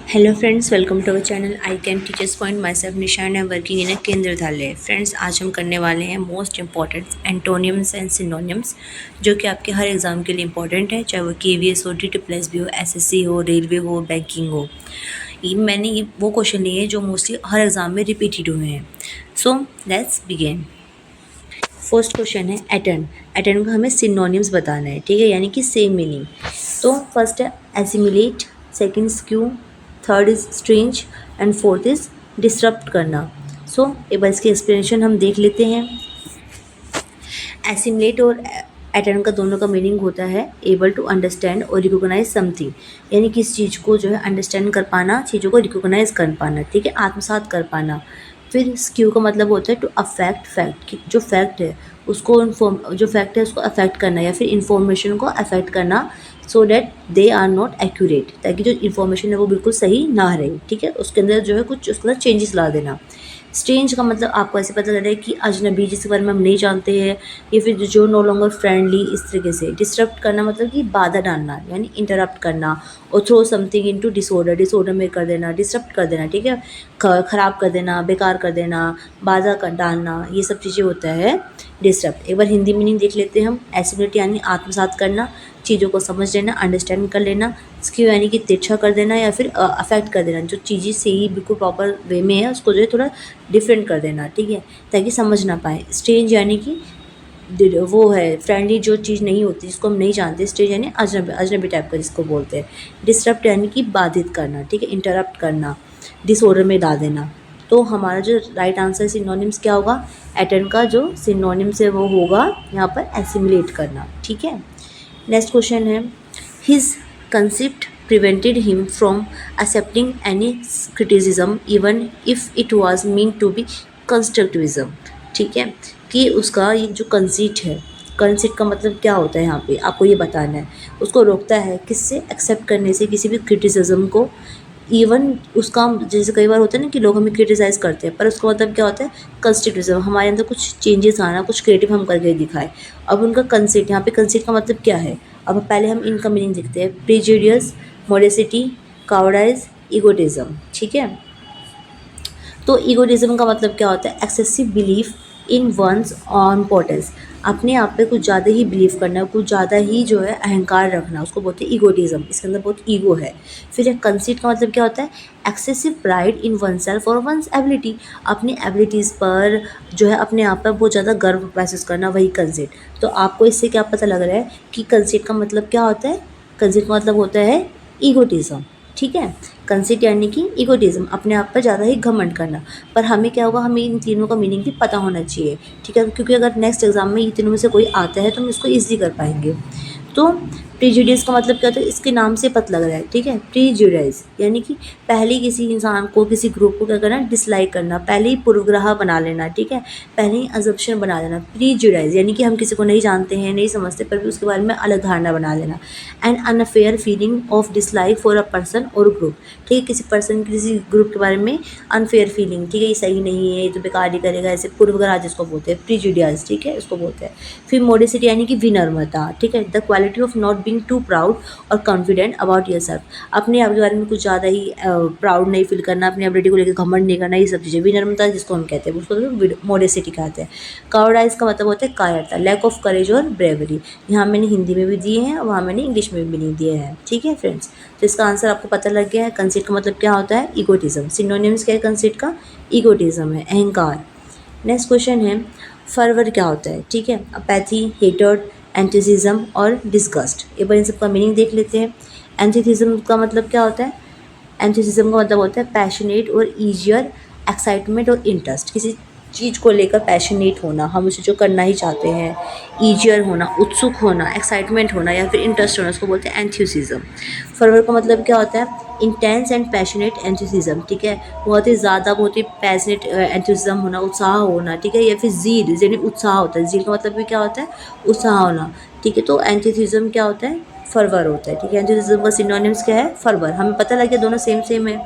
Hello friends, welcome to our channel I can teachers point. Myself Nishan है working in ए केंद्र विद्यालय। Friends, आज हम करने वाले हैं मोस्ट इंपॉर्टेंट एंटोनियम्स एंड सिनोनियम्स, जो कि आपके हर एग्ज़ाम के लिए इंपॉर्टेंट है, चाहे वो KVS हो, DSSB हो, SSC हो, रेलवे हो, बैंकिंग हो। मैंने वो क्वेश्चन लिए हैं जो मोस्टली हर एग्ज़ाम में रिपीटेड हुए हैं। So let's begin. First question है एटन। एटन का हमें सिनोनिम्स बताना है, ठीक है, यानी कि सेम मीनिंग। तो फर्स्ट है assimilate, second skew, third is strange and fourth is disrupt करना। सो एक बार इसकी एक्सप्लेनेशन हम देख लेते हैं। एसिमिलेट और एटन का दोनों का मीनिंग होता है एबल टू अंडरस्टैंड और रिकोगनाइज समथिंग, यानी कि इस चीज़ को जो है अंडरस्टैंड कर पाना, चीज़ों को रिकोगनाइज कर पाना, ठीक है, आत्मसात कर पाना। फिर स्क्यू का मतलब होता है टू अफेक्ट फैक्ट, कि जो फैक्ट है उसको जो फैक्ट है उसको अफेक्ट करना, या फिर इंफॉर्मेशन को अफेक्ट करना, so that they are not accurate, ताकि जो इन्फॉर्मेशन है वो बिल्कुल सही ना रहे, ठीक है, उसके अंदर जो है कुछ उसके अंदर चेंजेस ला देना। स्ट्रेंज का मतलब आपको ऐसे पता चल रहा है कि अजनबी, जिसके बारे में हम नहीं जानते हैं, या फिर जो नो लॉन्गर फ्रेंडली, इस तरीके से। डिसरप्ट करना मतलब कि बाधा डालना, यानी इंटरप्ट करना। और throw something into disorder, disorder में कर देना, डिसरप्ट कर देना, ठीक है, ख़राब कर देना, बेकार कर देना, बाधा कर डालना, ये सब चीज़ें होता है डिसरप्ट। एक बार हिंदी मीनिंग देख लेते हैं हम। एसिमिलेट यानी आत्मसात करना, चीज़ों को समझ लेना, अंडरस्टैंड कर लेना। स्क्यू यानी कि तिरछा कर देना या फिर अफेक्ट कर देना, जो चीज़ें सही बिल्कुल प्रॉपर वे में है उसको जो है थोड़ा डिफरेंट कर देना, ठीक है, ताकि समझ ना पाए। स्ट्रेंज यानी कि वो है फ्रेंडली, जो चीज़ नहीं होती, जिसको हम नहीं जानते। स्ट्रेंज यानी अजनबी, अजनबी टाइप का जिसको बोलते हैं। डिसरप्ट यानी कि बाधित करना, ठीक है, इंटरप्ट करना, डिसऑर्डर में डाल देना। तो हमारा जो राइट आंसर सिनोनिम्स क्या होगा, एटन का जो सिनोनिम्स है वो होगा यहाँ पर एसिमिलेट करना, ठीक है। नेक्स्ट क्वेश्चन है his concept prevented him from accepting any criticism even if it was meant to be constructivism, ठीक है, कि उसका ये जो कंसीट है, कंसीट का मतलब क्या होता है यहाँ पे आपको ये बताना है। उसको रोकता है किससे, एक्सेप्ट करने से किसी भी क्रिटिसिज्म को। इवन उसका, जैसे कई बार होता है ना कि लोग हमें क्रिटिसाइज़ करते हैं, पर उसका मतलब क्या होता है, कंस्ट्रक्टिविज्म, हमारे अंदर कुछ चेंजेस आना, कुछ क्रिएटिव हम करके दिखाए। अब उनका कंसेट, यहाँ पे कंसेट का मतलब क्या है, अब पहले हम इनका मीनिंग देखते हैं। प्रेजुडियस, मोडेसिटी, काउडाइज, ईगोटिज्म, ठीक है। तो ईगोटिज्म का मतलब क्या होता है, excessive belief in one's own potence, अपने आप पे कुछ ज़्यादा ही बिलीव करना, कुछ ज़्यादा ही जो है अहंकार रखना, उसको बोलते हैं ईगोटिज्म। इसके अंदर बहुत ईगो है। फिर एक कंसीट का मतलब क्या होता है, excessive pride in one self और वंस एबिलिटी, अपनी एबिलिटीज़ पर जो है अपने आप पर बहुत ज़्यादा गर्व महसूस करना, वही कंसीट। तो आपको इससे क्या पता लग रहा है कि कंसीट का मतलब क्या होता है, कंसीट का मतलब होता है ईगोटिज्म, ठीक है। कंसीट यानी कि ईगोटिज्म, अपने आप पर ज़्यादा ही घमंड करना। पर हमें क्या होगा, हमें इन तीनों का मीनिंग भी पता होना चाहिए, ठीक है, क्योंकि अगर नेक्स्ट एग्जाम में ये तीनों में से कोई आता है तो हम इसको ईजी कर पाएंगे। तो प्रीजुडिस का मतलब क्या होता है, इसके नाम से पता लग रहा है, ठीक है। प्रीजुडिस यानी कि पहले किसी इंसान को, किसी ग्रुप को क्या करना, डिसलाइक करना, पहले ही पूर्वग्रह बना लेना, ठीक है, पहले ही अजम्पशन बना लेना। प्रीजुडाइज यानी कि हम किसी को नहीं जानते हैं, नहीं समझते, पर भी उसके बारे में अलग धारणा बना लेना। And unfair feeling of dislike for a person और ग्रुप, ठीक है, किसी पर्सन, किसी ग्रुप के बारे में अनफेयर फीलिंग, ठीक है, ये सही नहीं है, ये तो बेकार ही करेगा, ऐसे पूर्वग्रह जिसको बोलते हैं, प्रीजुडिस, ठीक है, इसको बोलते हैं। फिर मोडेसिटी यानी कि विनम्रता, ठीक है, the quality of not being too proud और कॉन्फिडेंट अबाउट योरसेल्फ, अपने आप के बारे में कुछ ज़्यादा ही प्राउड नहीं फील करना, अपनी एबिलिटी को लेकर घमंड नहीं करना, ये सब चीज़ें। विनम्रता जिसको हम कहते हैं उसको मोडेसिटी कहते हैं। कावर्डाइज का मतलब होता है कायरता, लैक ऑफ करेज और ब्रेवरी। यहाँ मैंने हिंदी में भी दिए हैं और वहाँ मैंने इंग्लिश में भी नहीं दिए हैं, ठीक है फ्रेंड्स। तो इसका आंसर आपको पता लग गया है। कंसीट का मतलब क्या होता है, ईगोटिज्म। सिनोनिम्स क्या है कंसीट का, ईगोटिज्म है, अहंकार। नेक्स्ट क्वेश्चन है फर्वर क्या होता है, ठीक है, अपैथी, हेटर्ड, एंथुसिज्म और डिस्गस्ट। एक बार इन सब का मीनिंग देख लेते हैं। एंथुसिज्म का मतलब क्या होता है, एंथुसिज्म का मतलब होता है पैशनेट और ईजियर, एक्साइटमेंट और इंटरेस्ट, किसी चीज़ को लेकर पैशनेट होना, हम उसे जो करना ही चाहते हैं। ईजियर होना, उत्सुक होना, एक्साइटमेंट होना या फिर इंटरेस्ट होना, उसको बोलते हैं एंथुसिज्म। फर्वर का मतलब क्या होता है, इंटेंस एंड पैशनेट एंथुसिज्म, ठीक है, बहुत ही ज़्यादा, बहुत ही पैशनेट एंथुसिज्म होना, उत्साह होना, ठीक है, या फिर जील, यानी उत्साह होता है। जील का मतलब भी क्या होता है, उत्साह होना, ठीक है। तो एंथुसिज्म क्या होता है, फर्वर होता है, ठीक है। एंथुसिज्म का सिनोनिम्स क्या है, फर्वर, हमें पता लग गया दोनों सेम सेम है।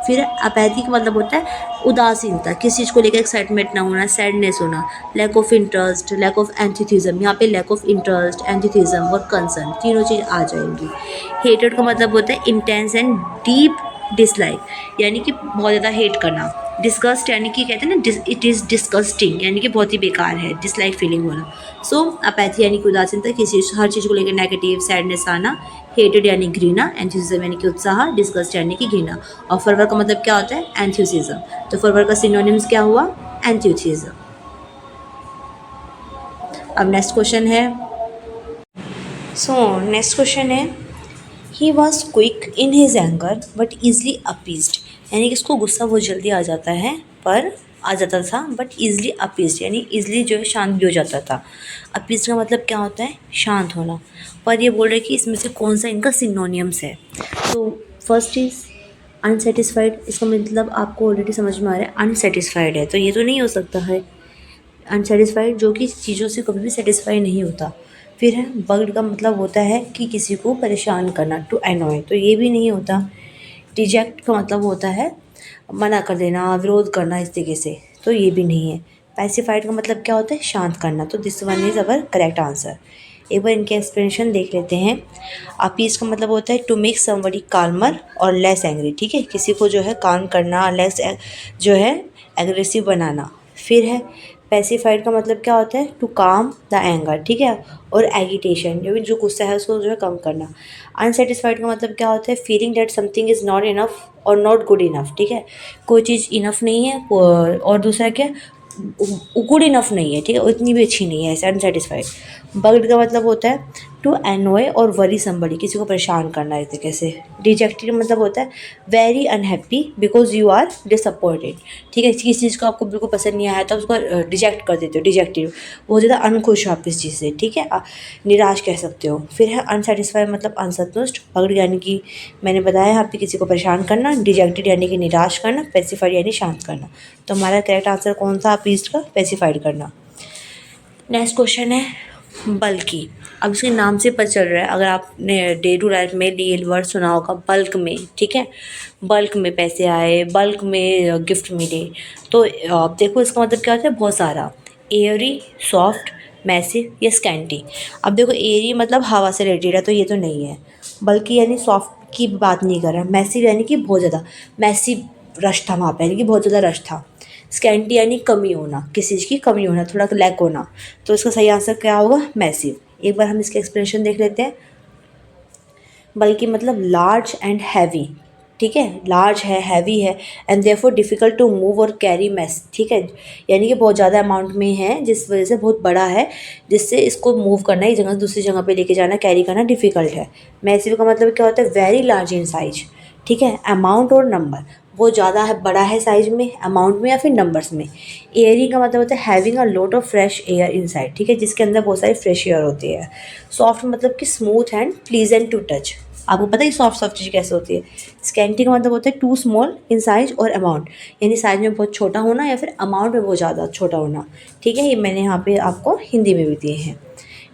फिर अपैथी का मतलब होता है उदासीनता, किसी चीज़ को लेकर एक्साइटमेंट ना होना, सैडनेस होना। Lack of interest, lack of enthusiasm, यहाँ पे लैक ऑफ इंटरेस्ट, एंथुसिज्म और कंसर्न, तीनों चीज़ आ जाएंगी। हेटेड का मतलब होता है इंटेंस एंड डीप डिसलाइक यानी कि बहुत ज़्यादा हेट करना, डिस्गस्ट यानी कि कहते हैं ना इट इज़ डिस्गस्टिंग यानी कि बहुत ही बेकार है, डिसलाइक फीलिंग होना। सो अपैथी यानी कि उदासीनता, किसी हर चीज़ को लेकर नेगेटिव सैडनेस आना, हेटेड यानी घृणा, एंथुसिज्म यानी कि उत्साह, डिस्गस्ट यानी कि घृणा। और फरवर का मतलब क्या होता है? एंथुसिज्म। तो फरवर का सिनोनिम्स क्या हुआ? एंथुसिज्म। अब नेक्स्ट क्वेश्चन है, नेक्स्ट क्वेश्चन है, he was quick in his anger but easily appeased, यानी कि इसको गुस्सा बहुत जल्दी आ जाता है पर आ जाता था, बट ईजली अपीज्ड यानी ईजली जो है शांत भी हो जाता था। अपीज्ड का मतलब क्या होता है? शांत होना। पर ये बोल रहे कि इसमें से कौन सा इनका सिनोनियम्स है। तो फर्स्ट इज अनसेटिस्फाइड, इसका मतलब आपको ऑलरेडी समझ में आ रहा है, अनसेटिस्फाइड है तो ये तो नहीं हो सकता है। अनसेटिस्फाइड जो कि चीज़ों से कभी भी सेटिस्फाई नहीं होता। फिर है बग्ड का मतलब होता है कि किसी को परेशान करना, टू अनॉय, तो ये भी नहीं होता। रिजेक्ट का मतलब होता है मना कर देना, विरोध करना इस तरीके से, तो ये भी नहीं है। पैसिफाइड का मतलब क्या होता है? शांत करना, तो this one is our correct answer. एक बार इनके एक्सप्लेनेशन देख लेते हैं। अपीज का मतलब होता है टू मेक समबडी काल्मर और लेस एंग्री, ठीक है, किसी को जो है काम करना, लेस जो है एग्रेसिव बनाना। फिर है पैसिफाइड का मतलब क्या होता है? टू काम द एंगर, ठीक है, और एगिटेशन जो गुस्सा है उसको जो है कम करना। अनसेटिस्फाइड का मतलब क्या होता है? Feeling that something is not enough और नॉट गुड इनफ, ठीक है, कोई चीज़ इनफ नहीं है और दूसरा क्या, गुड इनफ नहीं है, ठीक है, उतनी भी अच्छी नहीं है, ऐसे अनसेटिस्फाइड। बग्ड का मतलब होता है टू एनॉय और वरी समबडी, किसी को परेशान करना एक तरीके से। डिजेक्टेड का मतलब होता है very unhappy because you are disappointed, ठीक है, किसी चीज़ को आपको बिल्कुल पसंद नहीं आया तो उसको रिजेक्ट कर देते हो, डिजेक्टेड, बहुत ज़्यादा अनखुश हो आप इस चीज़ से, ठीक है, निराश कह सकते हो। फिर है अनसेटिस्फाइड मतलब असंतुष्ट। बग्ड यानी कि मैंने बताया यहाँ पे किसी को परेशान करना, डिजेक्टेड यानी कि निराश करना, पेसिफाइड यानी शांत करना। तो हमारा करेक्ट आंसर कौन सा अपीज का? पेसिफाइड करना। नेक्स्ट क्वेश्चन है बल्कि। अब इसके नाम से पता चल रहा है, अगर आपने डे टू लाइफ में ये वर्ड सुना होगा बल्क में, ठीक है, बल्क में पैसे आए, बल्क में गिफ्ट मिले, तो आप देखो इसका मतलब क्या होता है? बहुत सारा। एयरी, सॉफ्ट, मैसिव या स्कैंटी। अब देखो एयरी मतलब हवा से रिलेटेड है तो ये तो नहीं है। बल्कि यानी सॉफ्ट की बात नहीं कर रहा। मैसिव यानी कि बहुत ज़्यादा, मैसिव रश था वहाँ पे, यानी कि बहुत ज़्यादा रश था। स्कैंटी यानी कमी होना, किसी चीज़ की कमी होना, थोड़ा लैक होना, तो इसका सही आंसर क्या होगा? मैसिव। एक बार हम इसके एक्सप्लेनेशन देख लेते हैं। बल्कि मतलब लार्ज एंड हैवी, ठीक है, लार्ज है, हैवी है, and therefore difficult to move और कैरी मैस, ठीक है, यानी कि बहुत ज़्यादा अमाउंट में है जिस वजह से बहुत बड़ा है, जिससे इसको मूव करना, एक जगह से दूसरी जगह पे लेके जाना, कैरी करना डिफ़िकल्ट है। मैसिव का मतलब क्या होता है? वेरी लार्ज इन साइज, ठीक है, अमाउंट और नंबर, वो ज़्यादा है, बड़ा है साइज में, अमाउंट में या फिर नंबर्स में। एयरी का मतलब होता है having a lot of fresh air inside, ठीक है, जिसके अंदर बहुत सारी फ्रेश एयर होती है। सॉफ्ट मतलब कि smooth and pleasant to touch, आपको पता है सॉफ्ट सॉफ्ट चीज़ कैसे होती है। स्कैंटी का मतलब होता है टू स्मॉल इन साइज और अमाउंट, यानी साइज में बहुत छोटा होना या फिर अमाउंट में बहुत ज़्यादा छोटा होना, ठीक है, ये मैंने यहाँ पे आपको हिंदी में भी दिए हैं।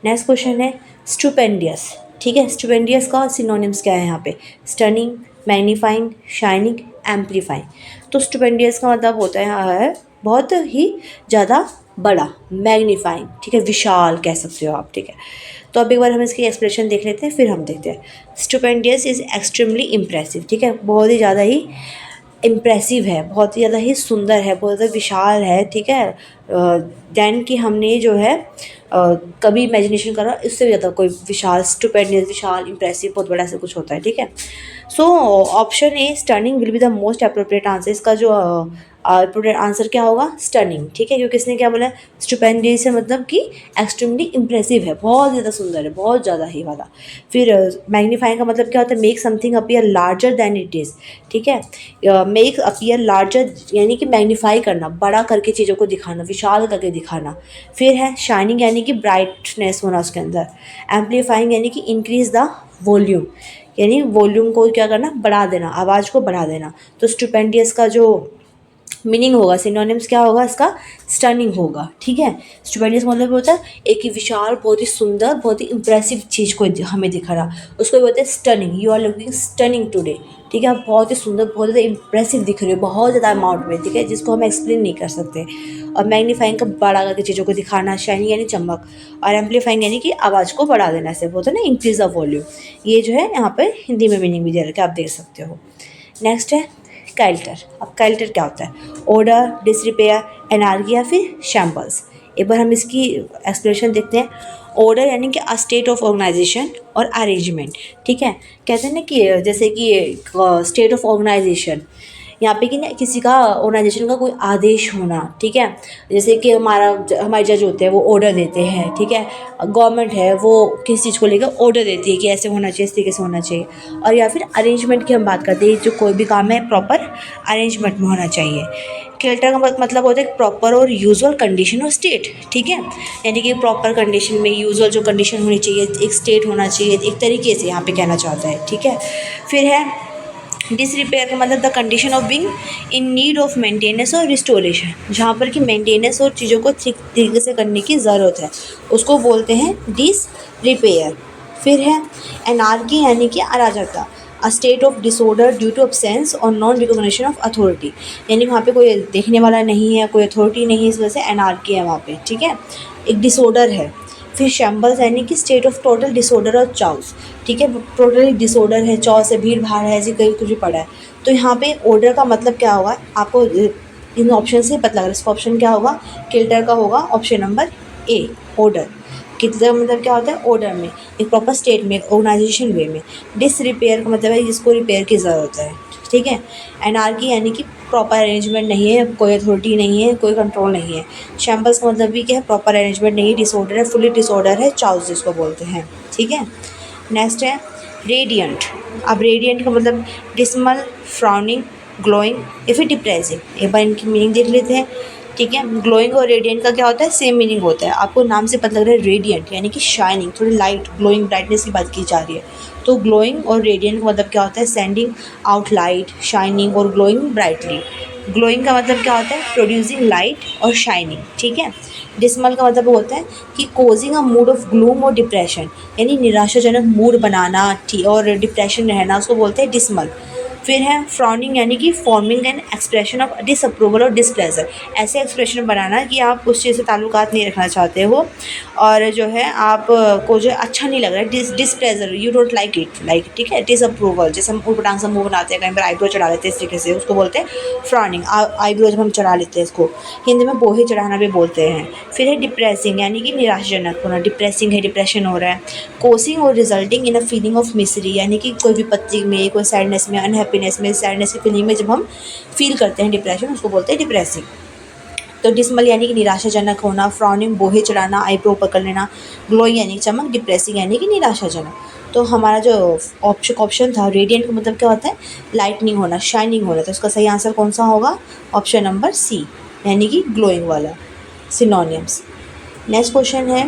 नेक्स्ट क्वेश्चन है स्टुपेंडियस, ठीक है, स्टुपेंडियस का सिनोनिम्स क्या है यहाँ पे? Stunning, magnifying, shining, amplifying. तो स्टुपेंडियस का मतलब होता है बहुत ही ज़्यादा बड़ा, मैग्नीफाइंग, ठीक है, विशाल कह सकते हो आप, ठीक है। तो अब एक बार हम इसकी एक्सप्रेशन देख लेते हैं, फिर हम देखते हैं। स्टुपेंडियस इज़ एक्सट्रीमली इम्प्रेसिव, ठीक है, बहुत ही ज़्यादा ही इम्प्रेसिव है, बहुत ही ज़्यादा ही सुंदर है, बहुत ज़्यादा विशाल है, ठीक है, दैन कि हमने जो है कभी इमेजिनेशन करा इससे भी ज़्यादा कोई विशाल, स्टुपेंडियस, विशाल, इम्प्रेसिव, बहुत बड़ा ऐसा कुछ होता है, ठीक है। So option A stunning will be the most appropriate answer. इसका जो अप्रोप्रिएट आंसर क्या होगा? स्टनिंग, ठीक है, क्योंकि इसने क्या बोला? स्टुपेंडियस से मतलब कि एक्सट्रीमली इम्प्रेसिव है, बहुत ज़्यादा सुंदर है, बहुत ज़्यादा ही वाला। फिर मैग्नीफाइंग का मतलब क्या होता है? Make something appear larger than it is, ठीक है, मेक अपीयर लार्जर यानी कि मैग्नीफाई करना, बड़ा करके चीज़ों को दिखाना, विशाल करके दिखाना। फिर है शाइनिंग यानी कि ब्राइटनेस होना उसके अंदर। एम्पलीफाइंग यानी कि इंक्रीज द वॉल्यूम, यानी वॉल्यूम को क्या करना? बढ़ा देना, आवाज़ को बढ़ा देना। तो स्टुपेंडियस का जो मीनिंग होगा, सिनोनिम्स क्या होगा इसका? स्टनिंग होगा, ठीक है। स्टुपेंडियस मतलब होता है एक ही विशाल, बहुत ही सुंदर, बहुत ही इंप्रेसिव चीज़ को हमें दिखा रहा, उसको बोलते हैं stunning. You are looking stunning today, ठीक है, आप बहुत ही सुंदर, बहुत ज़्यादा इंप्रेसिव दिख रहे हो, बहुत ज़्यादा अमाउंट में, ठीक है, जिसको हम एक्सप्लेन नहीं कर सकते। और मैग्नीफाइंग का बड़ा करके चीज़ों को दिखाना, शाइनिंग यानी चमक, और एम्पलीफाइंग यानी कि आवाज़ को बढ़ा देना, से बोलते हैं ना इंक्रीज द वॉल्यूम। ये जो है यहाँ पर हिंदी में मीनिंग भी दे रखा है, आप देख सकते हो। नेक्स्ट है कैल्टर। अब कैल्टर क्या होता है? ऑर्डर, डिसरिपेयर, एनार्की या फिर शैम्बल्स। एक बार हम इसकी एक्सप्लेनेशन देखते हैं। ऑर्डर यानी कि अ स्टेट ऑफ ऑर्गेनाइजेशन और अरेंजमेंट, ठीक है। कहते हैं ना कि जैसे कि स्टेट ऑफ ऑर्गेनाइजेशन, यहाँ पे कि ना किसी का ऑर्गेनाइजेशन का कोई आदेश होना, ठीक है। जैसे कि हमारे जज होते हैं, वो ऑर्डर देते हैं, ठीक है। गवर्नमेंट है, वो किसी चीज़ को लेकर ऑर्डर देती है कि ऐसे होना चाहिए, इस तरीके से होना चाहिए। और या फिर अरेंजमेंट की हम बात करते हैं, जो कोई भी काम है प्रॉपर अरेंजमेंट में होना चाहिए। कैरेक्टर का मतलब होता है प्रॉपर और यूजुअल कंडीशन और स्टेट, ठीक है। यानी कि प्रॉपर कंडीशन में यूजुअल जो कंडीशन होनी चाहिए, एक स्टेट होना चाहिए, एक तरीके से यहाँ पे कहना चाहता है, ठीक है। फिर है डिसरिपेयर का मतलब the condition of being in need of maintenance और रिस्टोरेशन, जहाँ पर कि मेंटेनेंस और चीज़ों को ठीक तरीके से करने की ज़रूरत है, उसको बोलते हैं डिसरिपेयर। फिर है एनार्की यानी कि अराजकता, a state of disorder due to absence और नॉन रिकॉग्निशन ऑफ अथॉरिटी, यानी वहाँ पे कोई देखने वाला नहीं है, कोई अथॉरिटी नहीं है, इस वजह से एनार्की है वहाँ पे, ठीक है। एक डिसऑर्डर है। फिर शैम्बल्स यानी कि स्टेट ऑफ टोटल डिसऑर्डर और चाउस, ठीक है। टोटली डिसऑर्डर है, चौस है, भीड़ भाड़ है, ऐसी कहीं कुछ भी पड़ा है। तो यहाँ पे ऑर्डर का मतलब क्या होगा, आपको इन ऑप्शन से पता लग रहा है। इसका ऑप्शन क्या होगा? किल्टर का होगा option number A, order. Kilter का मतलब क्या होता है? ऑर्डर में, एक प्रॉपर स्टेट में, ऑर्गेनाइजेशन वे में। डिसरिपेयर का मतलब है जिसको रिपेयर की ज़रूरत है, ठीक है। एनार्की यानी कि प्रॉपर अरेंजमेंट नहीं है, कोई अथॉरिटी नहीं है, कोई कंट्रोल नहीं है। शैम्बल्स का मतलब भी क्या है? प्रॉपर अरेंजमेंट नहीं है, डिसऑर्डर है, फुली डिसऑर्डर है, चाउस जिसको बोलते हैं, ठीक है। नेक्स्ट है रेडियंट। अब रेडियंट का मतलब डिस्मल, फ्राउनिंग, ग्लोइंग या फिर डिप्रेसिंग। एक बार इनकी मीनिंग देख लेते हैं, ठीक है। ग्लोइंग और रेडियंट का क्या होता है? सेम मीनिंग होता है। आपको नाम से पता लग रहा है रेडियंट यानी कि शाइनिंग, थोड़ी लाइट, ग्लोइंग, ब्राइटनेस की बात की जा रही है। तो ग्लोइंग और रेडियंट का मतलब क्या होता है? सेंडिंग आउट लाइट, शाइनिंग और ग्लोइंग ब्राइटली। ग्लोइंग का मतलब क्या होता है? प्रोड्यूसिंग लाइट और शाइनिंग, ठीक है। डिस्मल का मतलब होता है कि कोजिंग अ मूड ऑफ ग्लूम और डिप्रेशन, यानी निराशाजनक मूड बनाना, ठीक, और डिप्रेशन रहना, उसको बोलते हैं डिस्मल। फिर है फ्रॉनिंग यानी कि forming an expression of disapproval और डिसप्लेजर, ऐसे एक्सप्रेशन बनाना कि आप उस चीज़ से ताल्लुकात नहीं रखना चाहते हो और जो है आप को जो अच्छा नहीं लग रहा है, displeasure, you don't like it, like, ठीक है। डिसअप्रूवल, जैसे हम ऊट पटांग सा मुँह बनाते हैं, कहीं पर आईब्रो चढ़ा लेते हैं, इस तरीके से उसको बोलते हैं फ्रॉनिंग। आईब्रो जब हम चढ़ा लेते हैं, इसको हिंदी में बोहे चढ़ाना भी बोलते हैं। फिर है डिप्रेसिंग यानी कि निराशाजनक होना, डिप्रेसिंग है, डिप्रेशन हो रहा है। कोसिंग और resulting in a feeling of misery, यानी कि कोई विपत्ति में, कोई सैडनेस में, अनहैप्पीनेस में, सैडनेस की फीलिंग में जब हम फील करते हैं डिप्रेशन, उसको बोलते हैं डिप्रेसिंग। तो डिस्मल यानी कि निराशाजनक होना, फ्रॉनिंग बोहे चढ़ाना, आईब्रो पकड़ लेना, ग्लोइंग यानी कि चमक, डिप्रेसिंग यानी कि निराशाजनक। तो हमारा जो ऑप्शन था रेडियंट का मतलब क्या होता है? लाइटनिंग होना, शाइनिंग होना। तो उसका सही आंसर कौन सा होगा? ऑप्शन नंबर सी, यानी कि ग्लोइंग वाला। सिनोनिम्स। नेक्स्ट क्वेश्चन है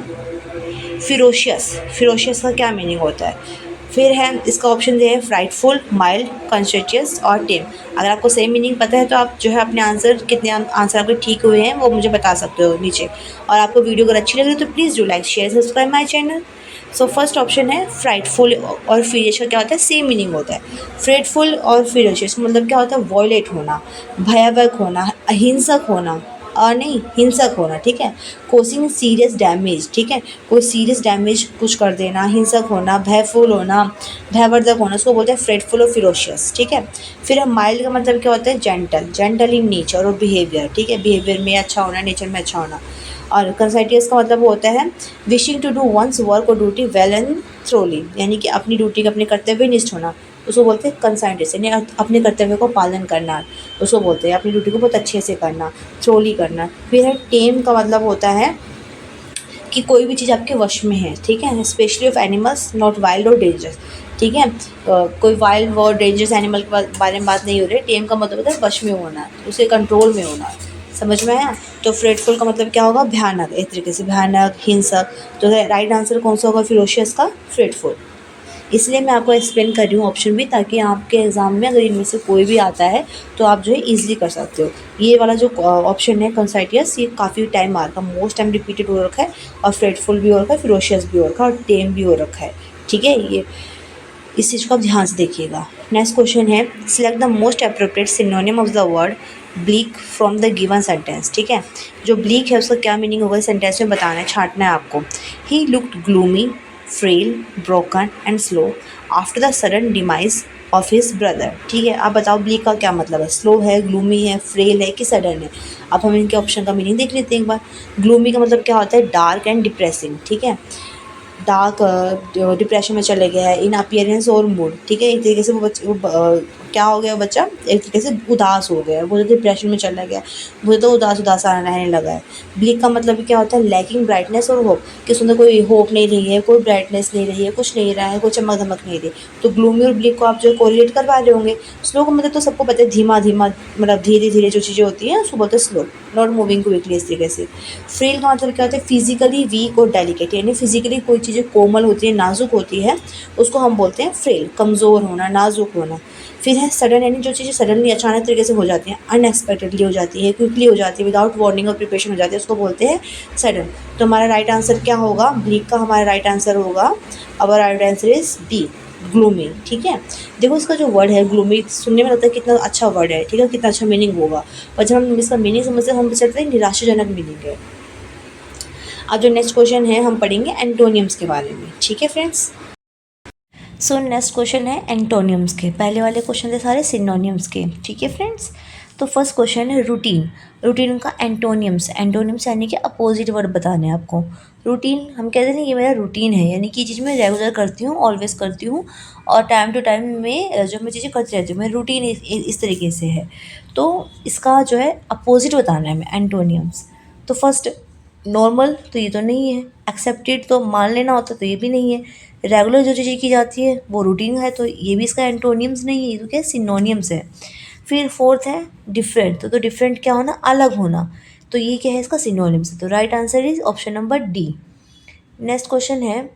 फिरोशियस। फिरोशियस का क्या मीनिंग होता है? फिर है इसका ऑप्शन ये है फ्राइटफुल, माइल्ड, कॉन्शियस और टेम। अगर आपको सही मीनिंग पता है तो आप जो है अपने आंसर, कितने आंसर आपके ठीक हुए हैं वो मुझे बता सकते हो नीचे। और आपको वीडियो अगर अच्छी लगे तो please do like, share, subscribe my channel. So first option है फ्राइटफुल और फिरियस का क्या होता है? सेम मीनिंग होता है। फ्रेटफुल और फिरियस मतलब क्या होता है? वॉयलेट होना, भयावह होना, अहिंसक होना, नहीं, हिंसक होना, ठीक है। कोसिंग सीरियस डैमेज, ठीक है, कोई सीरियस डैमेज कुछ कर देना, हिंसक होना, भयफुल होना, भयवर्धक होना, उसको बोलते हैं फ्रेटफुल और फिरोशियस, ठीक है। फिर हम माइल्ड का मतलब क्या होता है? जेंटल, जेंटल इन नेचर और बिहेवियर, ठीक है, बिहेवियर में अच्छा होना, नेचर में अच्छा होना। और कंसाइटियस का मतलब होता है wishing to do one's work और ड्यूटी वेल एंड थ्रोली, यानी कि अपनी ड्यूटी का, अपने कर्तव्य निष्ठ होना, उसको बोलते हैं कंसाइटियस, यानी अपने कर्तव्य को पालन करना, उसको बोलते हैं अपनी ड्यूटी को बहुत अच्छे से करना, थ्रोली करना। फिर है टेम का मतलब होता है कि कोई भी चीज़ आपके वश में है, ठीक है, specially of animals not wild और डेंजरस, ठीक है। कोई वाइल्ड और डेंजरस एनिमल के बारे में बात नहीं हो रही। टेम का मतलब होता है वश में होना, उसके कंट्रोल में होना, समझ में आया। तो फ्रेटफुल का मतलब क्या होगा? भयानक, एक तरीके से भयानक, हिंसक। तो राइट आंसर कौन सा होगा फिरोशियस का? फ्रेटफुल। इसलिए मैं आपको एक्सप्लेन कर रही हूँ ऑप्शन भी, ताकि आपके एग्ज़ाम में अगर इनमें से कोई भी आता है तो आप जो है ईजिली कर सकते हो। ये वाला जो ऑप्शन है कंसाइटियस, ये काफ़ी टाइम मार का, मोस्ट टाइम रिपीटेड हो रखा है, और फ्रेटफुल भी हो रखा है, फिरोशियस भी हो रखा है, और टेम भी हो रखा है, ठीक है। ये इस चीज़ को आप ध्यान से देखिएगा। नेक्स्ट क्वेश्चन है select the most appropriate synonym of the word bleak from the given sentence, ठीक है। जो ब्लीक है उसका क्या मीनिंग होगा सेंटेंस में बताना है, छांटना है आपको। He looked gloomy, frail, broken and slow after the sudden demise of his brother. ठीक है, आप बताओ ब्लीक का क्या मतलब है, स्लो है, ग्लूमी है, फ्रेल है कि सडन है। अब हम इनके ऑप्शन का मीनिंग देख लेते हैं एक बार। ग्लूमी का मतलब क्या होता है, डार्क एंड डिप्रेसिंग। ठीक है, डार्क डिप्रेशन में चले गया है, इन अपीयरेंस और मूड। ठीक है, एक तरीके से क्या हो गया बच्चा, एक तरीके से उदास हो गया, वो डिप्रेशन में चला गया, मुझे तो उदास उदास आना रहने लगा है। ब्लिक का मतलब क्या होता है, लैकिंग ब्राइटनेस और होप, कि उसमें कोई होप नहीं रही है, कोई ब्राइटनेस नहीं रही है, कुछ नहीं रहा है, कोई चमक धमक नहीं रही। तो ग्लूमी और ब्लिक को आप जो कोरिलेट कर पा रहे होंगे। स्लो का मतलब तो सबको पता है, धीमा धीमा, मतलब धीरे धीरे जो चीज़ें होती हैं उसको बोलते हैं स्लो, नॉट मूविंग क्विकली, इस तरीके से। फ्रेल का मतलब क्या होता है, फिजिकली वीक और डेलिकेट, यानी फिजिकली कोई चीज़ें कोमल होती है, नाजुक होती है, उसको हम बोलते हैं फ्रेल, कमज़ोर होना, नाजुक होना। फिर है सडन, यानी जो चीज़ें सडनली अचानक तरीके से हो जाती हैं, अनएक्सपेक्टेडली हो जाती है, क्विकली हो जाती है, विदाउट वार्निंग और प्रिपरेशन हो जाती है, उसको बोलते हैं सडन। तो हमारा राइट आंसर क्या होगा, ब्लीक का हमारा राइट आंसर होगा, our right answer is B, gloomy. ठीक है, देखो इसका जो वर्ड है ग्लूमी, सुनने में लगता है कितना अच्छा वर्ड है, ठीक है, कितना अच्छा मीनिंग होगा, पर जब हम इसका मीनिंग समझते हैं हम चलते हैं निराशाजनक मीनिंग है। अब जो नेक्स्ट क्वेश्चन है हम पढ़ेंगे एंटोनियम्स के बारे में। ठीक है फ्रेंड्स, सो नेक्स्ट क्वेश्चन है एंटोनियम्स के, पहले वाले क्वेश्चन थे सारे सिनोनियम्स के। ठीक है फ्रेंड्स, तो फर्स्ट क्वेश्चन है रूटीन। रूटीन का एंटोनियम्स, एंटोनियम्स यानी कि अपोजिट वर्ड बताने हैं आपको। रूटीन हम कहते हैं ये मेरा रूटीन है, यानी कि चीज़ मैं रेगुलर करती हूँ, ऑलवेज करती हूँ, और टाइम टू टाइम में जो मैं चीज़ें करती रहती हूँ, मेरा रूटीन इस तरीके से है। तो इसका जो है अपोजिट बताना है हमें एंटोनियम्स। तो फर्स्ट नॉर्मल, तो ये तो नहीं है। एक्सेप्टेड तो मान लेना होता, तो ये भी नहीं है। रेगुलर जो चीज़ें की जाती है वो रूटीन है, तो ये भी इसका एंटोनियम्स नहीं है, ये तो क्या सिनोनियम्स है। फिर फोर्थ है डिफरेंट, तो डिफरेंट क्या होना, अलग होना, तो ये क्या है, इसका सिनोनिम्स है। तो right answer is option number D. Next question है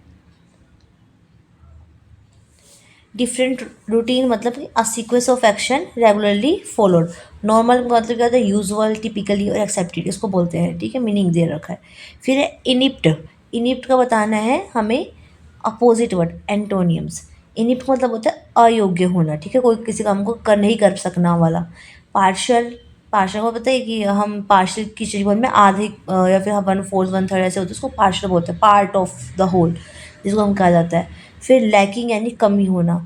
डिफरेंट रूटीन मतलब a sequence of action regularly followed. Normal मतलब क्या होता है, यूजुअल, टिपिकली और एक्सेप्टेड, इसको बोलते हैं। ठीक है, मीनिंग दे रखा है। फिर है इनिप्ट, इनिप्ट का बताना है हमें अपोजिट वर्ड एंटोनियम्स। इनिप्ट मतलब होता है अयोग्य होना, ठीक है, कोई किसी काम को कर नहीं कर सकना वाला। पार्शल, पार्शल को पता है कि हम पार्शल की चीज़ में आधे या फिर 1/4 1/3 ऐसे होते हैं, उसको पार्शल बोलते हैं, पार्ट ऑफ द होल जिसको हम कहा जाता है। फिर लैकिंग यानी कमी होना।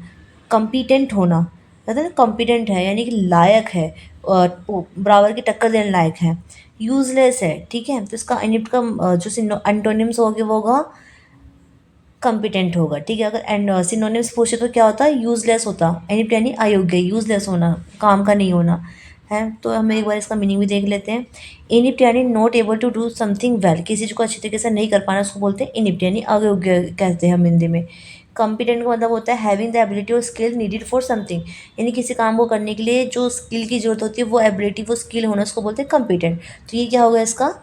कम्पिटेंट होना, कहते हैं ना कॉम्पिटेंट है यानी कि लायक है, बराबर की टक्कर देने लायक है। यूजलेस है, ठीक है, तो इसका इनिप्ट का जो एंटोनिम्स होगा वो होगा कॉम्पिटेंट होगा। ठीक है, अगर एंड सिनोनिम्स पूछे तो क्या होता है, यूजलेस होता, इनिप्ट यानी अयोग्य, यूजलेस होना, काम का नहीं होना है। तो हम एक बार इसका मीनिंग भी देख लेते हैं। इनिप्ट यानी not able to do something well, किसी चीज़ को अच्छी तरीके से नहीं कर पाना, उसको बोलते हैं इनिप्ट, यानी अयोग्य कहते हैं हम हिंदी में। कॉम्पिटेंट का मतलब होता है हैविंग द एबिलिटी और स्किल नीडेड फॉर समथिंग, यानी किसी काम को करने के लिए जो स्किल की जरूरत होती है, वो एबिलिटी, वो स्किल होना, उसको बोलते हैं कॉम्पिटेंट। तो ये क्या होगा, इसका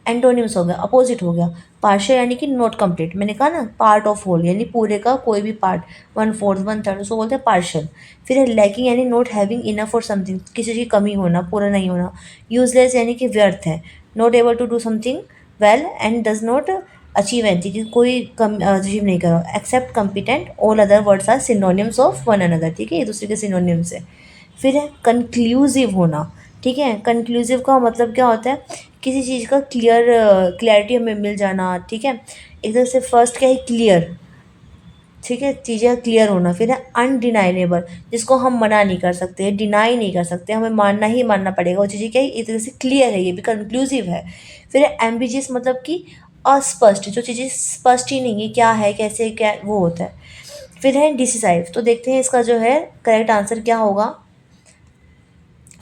एंटोनिम्स हो गया, अपोजिट हो गया। पार्शियल यानी कि नॉट कंप्लीट, मैंने कहा ना पार्ट ऑफ होल, यानी पूरे का कोई भी पार्ट, 1/4 1/3, उसको बोलते हैं पार्शियल। फिर है लैकिंग यानी not having enough for something, किसी चीज़ की कमी होना, पूरा नहीं होना। यूजलेस यानी कि व्यर्थ है, not able to do something well and does not achieve anything, कि कोई कम अचीव नहीं करो। Except competent, all other words are synonyms of one another, ठीक है, ये दूसरे के सिनोनिम्स है। फिर है कंक्लूसिव होना, ठीक है, कंक्लूसिव का मतलब क्या होता है, किसी चीज़ का क्लियरिटी हमें मिल जाना, ठीक है। एक तरह से फर्स्ट क्या है, क्लियर, ठीक है, चीज़ें क्लियर होना। फिर है अनडिनाइनेबल, जिसको हम मना नहीं कर सकते, डिनाई नहीं कर सकते, हमें मानना ही मानना पड़ेगा, वो चीज़ें क्या है, एक तरह से क्लियर है, ये भी कंक्लूसिव है। फिर है एम्बिजियस, मतलब कि अस्पष्ट, जो चीज़ें स्पष्ट ही नहीं है क्या है, कैसे, क्या वो होता है। फिर है डिसिसाइव, तो देखते हैं इसका जो है करेक्ट आंसर क्या होगा।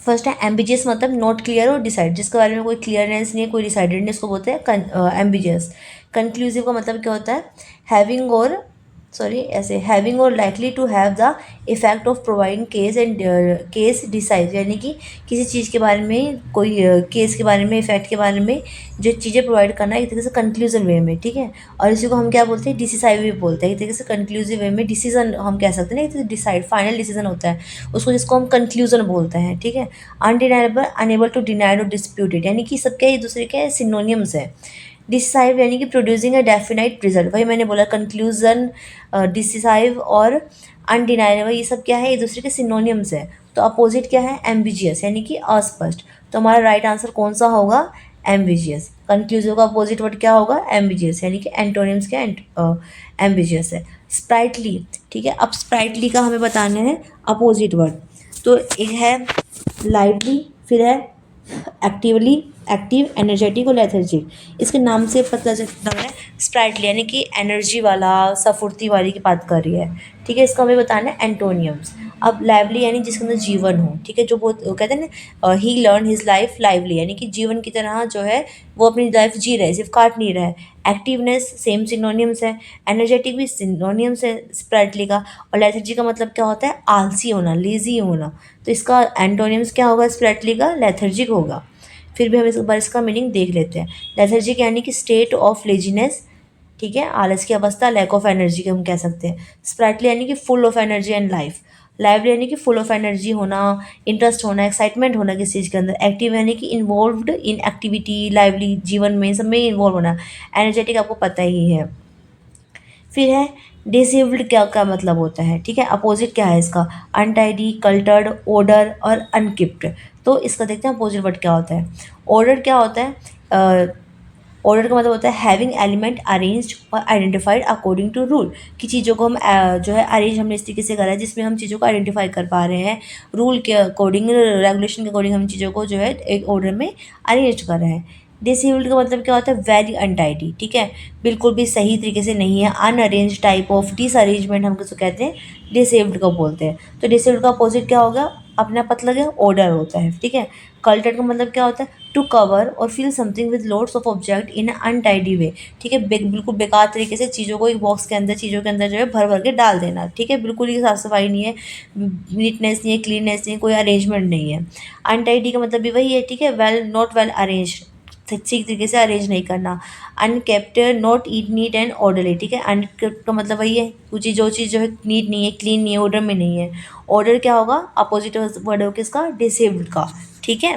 फर्स्ट है एम्बिजियस, मतलब नॉट क्लियर और डिसाइड, जिसके बारे में कोई क्लियरनेस नहीं है, कोई डिसाइडेड नहीं, इसको बोलते हैं एम्बिजियस। कंक्लूसिव का मतलब क्या होता है, हैविंग और ऐसे हैविंग और likely to have the effect of providing case and case decide, यानी कि किसी चीज़ के बारे में, कोई केस के बारे में, इफेक्ट के बारे में जो चीज़ें प्रोवाइड करना है एक तरीके से कंक्लूजन वे में, ठीक है। और इसी को हम क्या बोलते हैं, डिसिसाइव भी बोलते हैं, एक तरीके से कंक्लूसिव वे में डिसीजन हम कह सकते हैं ना, एक डिसाइड फाइनल डिसीजन होता है उसको, जिसको हम कंक्लूजन बोलते हैं, ठीक है। अनडिनाइबल, अनेबल टू डिनाइड और डिस्प्यूटेड, यानी कि सबके एक दूसरे के सिनोनियम्स हैं। डिसाइव यानी कि प्रोड्यूसिंग अ डेफिनाइट रिजल्ट, वही मैंने बोला कंक्लूजन, डिसाइव और अनडिनाइबल, ये सब क्या है, एक दूसरे के सिनोनियम्स है। तो अपोजिट क्या है, एम्बिजियस, यानी कि अस्पष्ट। तो हमारा राइट आंसर कौन सा होगा, एम्बिजियस। कंक्लूसिव का अपोजिट वर्ड क्या होगा, एम्बिजियस, यानी कि एंटोनिम्स क्या एम्बिजियस है। स्प्राइटली, ठीक है। अब स्प्राइटली का हमें बताना है अपोजिट वर्ड। तो एक है लाइवली, फिर है एक्टिवली, एक्टिव, एनर्जेटिक और लेथर्जिक। इसके नाम से पता चलता है स्प्राइटली यानी कि एनर्जी वाला, सफुर्ती वाली की बात कर रही है, ठीक है। इसका हमें बताना है एंटोनियम्स। अब लाइवली यानी जिसके अंदर जीवन हो, ठीक है, जो बहुत वो कहते हैं ना, ही लर्न हिज लाइफ लाइवली यानी कि जीवन की तरह जो है वो अपनी लाइफ जी रहे, सिर्फ काट नहीं रहा है। एक्टिवनेस सेम सिनोनियम्स है, एनर्जेटिक भी सिनोनियम्स है स्प्राइटली का। और लेथर्जी का मतलब क्या होता है, आलसी होना, लेजी होना। तो इसका एंटोनियम्स क्या होगा स्प्राइटली का, लेथर्जिक होगा। फिर भी हम इस बार इसका मीनिंग देख लेते हैं। लेथर्जिक यानी कि स्टेट ऑफ लेजीनेस, ठीक है, आलस की अवस्था, लैक ऑफ एनर्जी के हम कह सकते हैं। स्प्राइटली यानी कि full of energy and life. Lively यानी कि फुल ऑफ एनर्जी होना, इंटरेस्ट होना, एक्साइटमेंट होना किसी चीज़ के अंदर। एक्टिव यानी कि इन्वॉल्व्ड इन एक्टिविटी, लाइवली जीवन में सब में इन्वॉल्व होना। एनर्जेटिक आपको पता ही है। फिर है डिसेबल्ड, क्या क्या मतलब होता है, ठीक है। अपोजिट क्या है इसका, अनटाइडी, कल्टर्ड, ओडर और अनकिप्ड। तो इसका देखते हैं अपोजिट वर्ड क्या होता है। ऑर्डर क्या होता है, ऑर्डर का मतलब होता है हैविंग एलिमेंट अरेंज्ड और आइडेंटिफाइड अकॉर्डिंग टू रूल। कि चीज़ों को हम जो है अरेंज हमने इस तरीके से करा है जिसमें हम चीज़ों को आइडेंटिफाई कर पा रहे हैं, रूल के अकॉर्डिंग, रेगुलेशन के अकॉर्डिंग हम चीज़ों को जो है एक ऑर्डर में अरेंज कर रहे हैं। डिसेबल्ड का मतलब क्या होता है, वेरी अनटाइडी, ठीक है, बिल्कुल भी सही तरीके से नहीं है। अनअरेंज टाइप ऑफ डिसअरेंजमेंट हम किसको कहते हैं, डिसेबल्ड को बोलते हैं। तो डिसेबल्ड का अपोजिट क्या होगा, अपना पता लगे ऑर्डर होता है, ठीक है। कल्टेड का मतलब क्या होता है, टू कवर और fill something with loads of object in untidy way, ठीक है। बिल्कुल बेकार तरीके से चीज़ों को एक बॉक्स के अंदर, चीज़ों के अंदर जो है भर भर के डाल देना, ठीक है। बिल्कुल ही साफ सफाई नहीं है, नीटनेस नहीं है, क्लीननेस नहीं है, कोई अरेंजमेंट नहीं है। अनटाइडी का मतलब भी वही है, ठीक है, वेल नॉट वेल अरेंज, ठीक तरीके से अरेंज नहीं करना। Unkempt, not it neat and orderly, ठीक है। अनकेप्ट का मतलब वही है कुछ जो चीज़ जो है नीट नहीं है, क्लीन नहीं है, ऑर्डर में नहीं है। ऑर्डर क्या होगा, अपोजिट वर्ड होगा इसका, डिसेबल्ड का, ठीक है।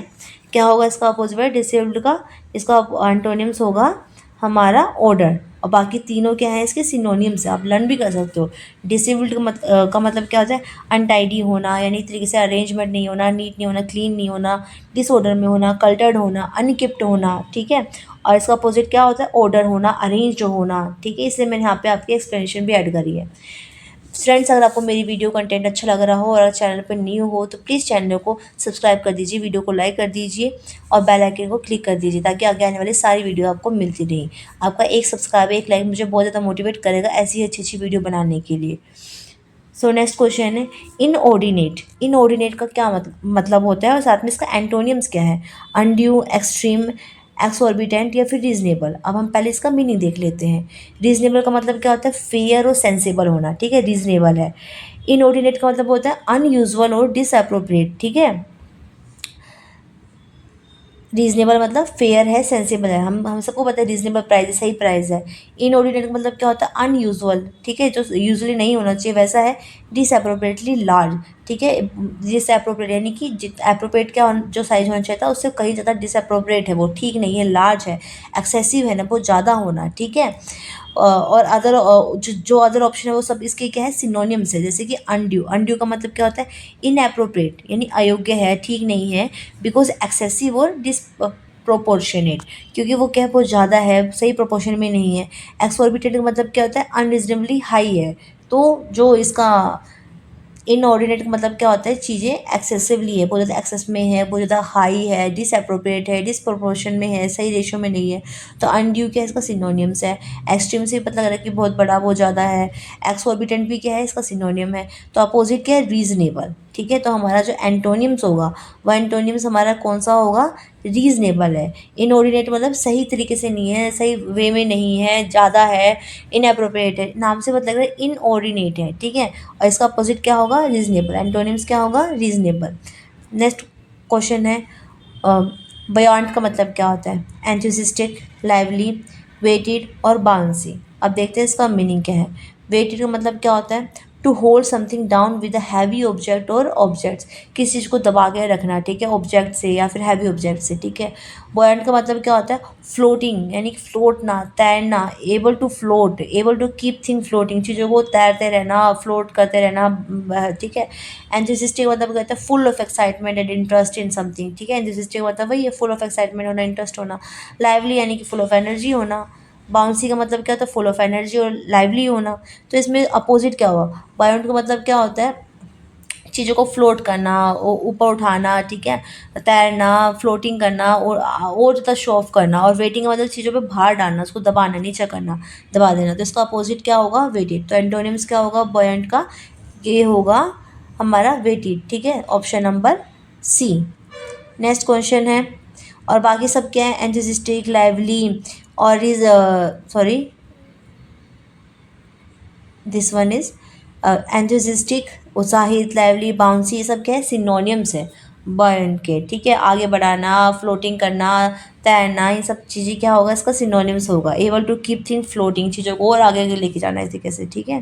क्या होगा इसका अपोजिट वर्ड, डिसेबल्ड का। इसका एंटोनिम्स होगा हमारा ऑर्डर। और बाकी तीनों क्या है इसके सिनोनिम्स है, आप लर्न भी कर सकते हो। डिसेबल्ड का मतलब क्या होता है, अनटाइडी होना यानी एक तरीके से अरेंजमेंट नहीं होना, नीट नहीं होना, क्लीन नहीं होना, डिसऑर्डर में होना, कल्टर्ड होना, अनकिप्ट होना, ठीक है। और इसका अपोजिट क्या होता है, ऑर्डर होना, अरेंज होना, ठीक है। इसलिए मैंने यहाँ पे आपकी एक्सप्लेनेशन भी ऐड करी है। फ्रेंड्स, अगर आपको मेरी वीडियो कंटेंट अच्छा लग रहा हो और अगर चैनल पर न्यू हो तो प्लीज़ चैनल को सब्सक्राइब कर दीजिए, वीडियो को लाइक कर दीजिए और बेल आइकन को क्लिक कर दीजिए ताकि आगे आने वाली सारी वीडियो आपको मिलती रहे। आपका एक सब्सक्राइब, एक लाइक मुझे बहुत ज़्यादा मोटिवेट करेगा ऐसी अच्छी अच्छी वीडियो बनाने के लिए। सो नेक्स्ट क्वेश्चन है इनऑर्डिनेट। इनऑर्डिनेट का क्या मतलब होता है और साथ में इसका एंटोनियम्स क्या है, अनड्यू, एक्सट्रीम, एक्सॉर्बिटेंट या फिर रीजनेबल। अब हम पहले इसका मीनिंग देख लेते हैं। रीजनेबल का मतलब क्या होता है, फेयर और सेंसेबल होना, ठीक है, रीजनेबल है। इनऑर्डिनेट का मतलब होता है अनयूजुअल और डिसअप्रोप्रिएट, ठीक है। रीजनेबल मतलब फेयर है, सेंसिबल है, हम सबको पता है रीजनेबल प्राइस है, सही प्राइस है। इनऑर्डिनेट का मतलब क्या होता है, अनयूजुअल, ठीक है, जो यूजुअली नहीं होना चाहिए वैसा है। डिसअप्रोप्रिएटली लार्ज, ठीक है। डिसअप्रोप्रिएट यानी कि अप्रोप्रिएट क्या जो साइज होना चाहिए था उससे कहीं ज़्यादा डिसअप्रोप्रिएट है, वो ठीक नहीं है, लार्ज है, एक्सेसिव है ना, बहुत ज़्यादा होना, ठीक है। और अदर जो अदर ऑप्शन है वो सब इसके क्या है, सिनोनिम्स है। जैसे कि अनड्यू, अनड्यू का मतलब क्या होता है, इनएप्रोप्रिएट यानी अयोग्य है, ठीक नहीं है। बिकॉज एक्सेसिव और प्रोपोर्शनेट, क्योंकि वो क्या बहुत ज़्यादा है, सही प्रोपोर्शन में नहीं है। एक्सॉर्बिटेड का मतलब क्या होता है, अनरिजनेबली हाई है। तो जो इसका इनऑर्डिनेट का मतलब क्या होता है, चीज़ें एक्सेसिवली है, बहुत ज़्यादा एक्सेस में है, बहुत ज़्यादा हाई है, डिसअप्रोप्रिएट है, डिसप्रोपोर्शन में है, सही रेशो में नहीं है। तो अनड्यू क्या है, इसका सिनोनियम्स है। एक्सट्रीम से पता लग रहा है कि बहुत बड़ा, बहुत ज़्यादा है। एक्सऑर्बिटेंट भी क्या है, इसका सिनोनियम है। तो अपोजिट क्या है, रीजनेबल, ठीक है। तो हमारा जो एंटोनियम्स होगा वह एंटोनियम्स हमारा कौन सा होगा, रीजनेबल है। इनऑर्डिनेट मतलब सही तरीके से नहीं है, सही वे में नहीं है, ज़्यादा है, इनअप्रोप्रिएट है, नाम से पता लग रहा है इनऑर्डिनेट है, ठीक है। और इसका अपोजिट क्या होगा, रीजनेबल। एंटोनिम्स क्या होगा, रीजनेबल। नेक्स्ट क्वेश्चन है बयान्ट का मतलब क्या होता है, एंथुसिस्टिक, लाइवली, वेटेड और बाउंसी। अब देखते हैं इसका मीनिंग क्या है। वेटेड का मतलब क्या होता है, to hold something down with a heavy object और ऑब्जेक्ट्स, किसी चीज़ को दबा के रखना, ठीक है, ऑब्जेक्ट से या फिर हैवी ऑब्जेक्ट से, ठीक है। बॉयंट का मतलब क्या होता है, फ्लोटिंग यानी फ्लोटना, तैरना, able to float, able to keep thing floating, चीज़ों को तैरते रहना, फ्लोट करते रहना, ठीक है। एंथुसिस्टिक मतलब कहता है full of excitement and interest in something, ठीक है। एंथुसिस्टिक मतलब वही है, फुल ऑफ एक्साइटमेंट होना, इंटरेस्ट होना। लाइवली यानी कि फुल ऑफ एनर्जी होना। बाउंसी का मतलब क्या होता है, फुल ऑफ एनर्जी और लाइवली होना। तो इसमें अपोजिट क्या हुआ, बायोंट का मतलब क्या होता है, चीज़ों को फ्लोट करना, ऊपर उठाना, ठीक है, तैरना, फ्लोटिंग करना और ज़्यादा शो ऑफ करना। और वेटिंग का मतलब चीज़ों पे भार डालना, उसको दबाना, नीचा करना, दबा देना। तो इसका अपोजिट क्या होगा, वेटेड। तो एंटोनिम्स क्या होगा बॉयंट का, ये होगा हमारा वेटेड, ठीक है, option number C. Next question है, और बाकी सब क्या है, एंथुसिस्टिक, लाइवली और is sorry this one is enthusiastic, उत्साहित, लाइवली, बाउंसी, ये सब क्या है, सिनोनियम्स है बर्न के, ठीक है। आगे बढ़ाना, फ्लोटिंग करना, तैरना, ये सब चीज़ें क्या होगा, इसका सिनोनिम्स होगा। Able to keep thing floating, चीज़ों को और आगे लेके जाना इस तरीके से, ठीक है।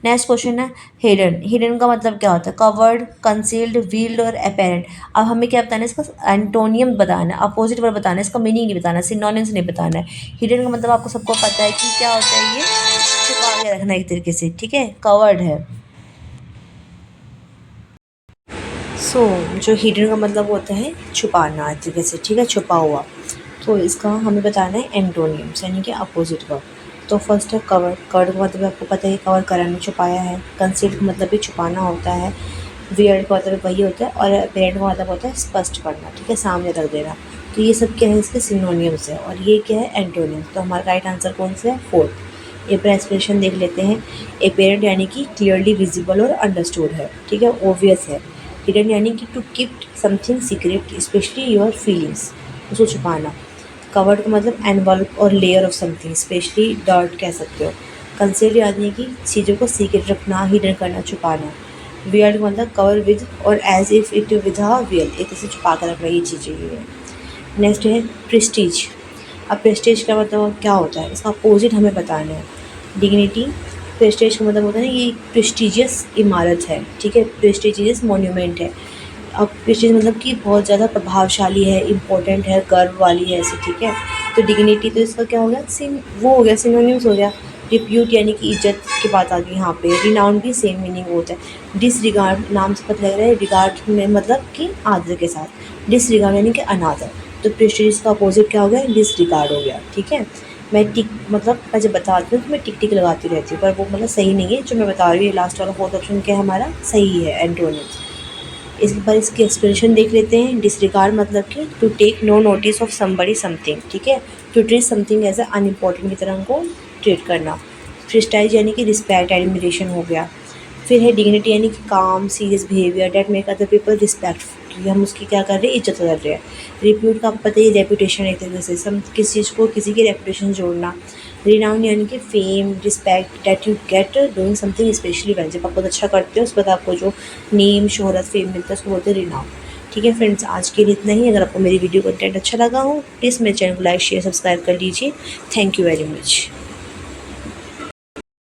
नेक्स्ट क्वेश्चन है हिडन। हिडन का मतलब क्या होता है, कवर्ड, कंसील्ड, वील्ड और अपेरेंट। अब हमें क्या बताना है, इसका एंटोनियम बताना है, अपोजिट वर्ड बताना है, इसका मीनिंग नहीं बताना है, सिनोनिम्स नहीं बताना है। हिडन का मतलब आपको सबको पता है कि क्या होता है, ये छुपा के रखना एक तरीके से, ठीक है, कवर्ड है। सो जो हिडन का मतलब होता है छुपाना एक तरीके से, ठीक है, छुपा हुआ। तो इसका हमें बताना है एंटोनियम्स, यानी कि अपोजिट का। तो फर्स्ट है कवर। कवर का मतलब आपको पता है कि कवर कराना, छुपाया है। कंसील्ड का मतलब भी छुपाना होता है। वियर्ड का मतलब वही होता है। और अपेरेंट का मतलब होता है स्पष्ट करना, ठीक है, सामने रख देना। तो ये सब क्या है, इसके सिनोनियम्स है। और ये क्या है, एंटोनियम्स। तो हमारा राइट आंसर कौन सा है, फोर्थ। ये पर एक्सप्रेशन देख लेते हैं। अपेरेंट यानी कि क्लियरली विजिबल और अंडरस्टूड है, ठीक है, ओबियस है। हिडन यानी कि to keep something secret, specially your feelings, उसको छुपाना। कवर्ड का मतलब एनवल्प और layer of something, specially dirt कह सकते हो। कंसील्ड यानी कि चीज़ों को सीक्रेट रखना, हिडन करना, छुपाना। वियर्ड का मतलब कवर विद और as if it with a veil, एक तरह से छुपा कर रखना, ये चीज़ें ये है। नेक्स्ट है प्रेस्टीज। अब प्रेस्टीज का मतलब क्या होता है, इसका अपोजिट हमें बताना है। डिग्निटी। प्रेस्टीज का मतलब होता है ना, ये प्रेस्टिजियस इमारत है, ठीक है, प्रेस्टिजियस मोन्यूमेंट है। अब प्रेस्टीज मतलब कि बहुत ज़्यादा प्रभावशाली है, इम्पोर्टेंट है, गर्व वाली है ऐसे, ठीक है। तो डिग्निटी तो इसका क्या हो गया, सिन वो हो गया, सिनोनिम्स हो गया। रिप्यूट यानी कि इज्जत की बात आ गई यहाँ पे। रिनाउंड भी सेम मीनिंग होता है। डिसरिगार्ड नाम से पता लग रहा है, रिगार्ड में मतलब कि आदर के साथ। डिसरिगार्ड यानी कि अनादर। तो प्रेस्टीज का अपोजिट क्या हो गया, डिसरिगार्ड हो गया, ठीक है। मैं टिक मतलब मैं जब बताती हूँ तो मैं टिक टिक लगाती रहती हूँ, पर वो मतलब सही नहीं है, जो मैं बता रही हूँ। लास्ट वाला फोर्थ ऑप्शन क्या है हमारा, सही है, एंटोनिम्स। इस बार इसकी एक्सप्लेनेशन देख लेते हैं। डिसरिगार्ड मतलब कि to take no notice of somebody something, ठीक है, to treat something as a unimportant की तरह उनको ट्रीट करना। प्रेस्टाइज यानी कि रिस्पेक्ट, एडमिरेशन हो गया। फिर है डिग्निटी यानी कि calm, serious behaviour that make other people respect, कि हम उसकी क्या कर रहे हैं, इज्जत कर रहे हैं। रिप्यूट का आपको पता ही, रेपुटेशन एक तरीके से हम किस चीज़ को किसी की रेपुटेशन जोड़ना। रिनाउंड यानी कि fame, respect that you get doing something specially well, जब आप बहुत अच्छा करते हो उस पर आपको जो नेम, शोहरत, फेम मिलता है उसको बोलते हैं रिनाउंड। ठीक है फ्रेंड्स, आज के लिए इतना ही। अगर आपको मेरी वीडियो कंटेंट अच्छा लगा हो प्लीज़ मेरे चैनल को लाइक, शेयर, सब्सक्राइब कर लीजिए। Thank you very much.